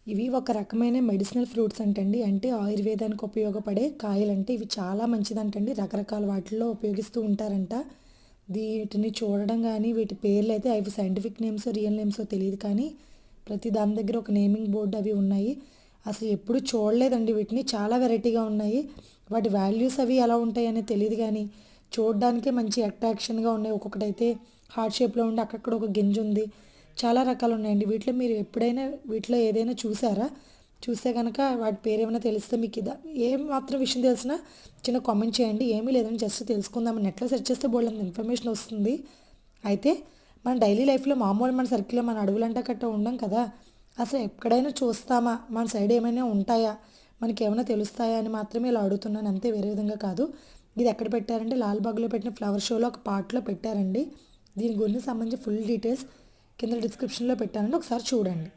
ఇవి ఒక రకమైన మెడిసినల్ ఫ్రూట్స్ అంటండి. అంటే ఆయుర్వేదానికి ఉపయోగపడే కాయలంటే ఇవి చాలా మంచిదంటండి. రకరకాల వాటిల్లో ఉపయోగిస్తూ ఉంటారంట. వీటిని చూడడం గానీ, వీటి పేర్లయితే అవి సైంటిఫిక్ నేమ్సో, రియల్ నేమ్సో తెలీదు కానీ, ప్రతి దాని దగ్గర ఒక నేమింగ్ బోర్డ్ అవి ఉన్నాయి. అసలు ఎప్పుడు చూడలేదండి వీటిని. చాలా వెరైటీగా ఉన్నాయి. వాటి వాల్యూస్ అవి ఎలా ఉంటాయని తెలీదు కానీ, చూడడానికే మంచి అట్రాక్షన్‌గా ఉన్నాయి. ఒక్కొక్కటైతే హార్ట్ షేప్‌లో ఉండి అక్కడక్కడ ఒక గింజుంది. చాలా రకాలు ఉన్నాయండి. వీటిలో మీరు ఎప్పుడైనా వీటిలో ఏదైనా చూసారా? చూస్తే గనక వాటి పేరేమైనా తెలిస్తే మీకు ఏం మాత్రం విషయం తెలిసినా చిన్న కామెంట్ చేయండి. ఏమీ లేదండి, జస్ట్ తెలుసుకుందామని నెట్‌లో సెర్చ్ చేస్తే బోలెడంత ఇన్ఫర్మేషన్ వస్తుంది. అయితే మన డైలీ లైఫ్‌లో మామూలు మన సర్కిల్‌లో మన అడవులంట గట్టా ఉండం కదా! అసలు ఎక్కడైనా చూస్తామా? మన సైడ్ ఏమైనా ఉంటాయా? మనకేమైనా తెలుస్తాయా అని మాత్రమే ఇలా అడుగుతున్నాను అంతే, వేరే విధంగా కాదు. ఇది ఎక్కడ పెట్టారంటే లాల్‌బాగ్‌లో పెట్టిన ఫ్లవర్ షోలో ఒక పార్ట్‌లో పెట్టారండి. దీని గురించి సంబంధించి ఫుల్ డీటెయిల్స్ కింద డిస్క్రిప్షన్‌లో పెట్టానండి, ఒకసారి చూడండి.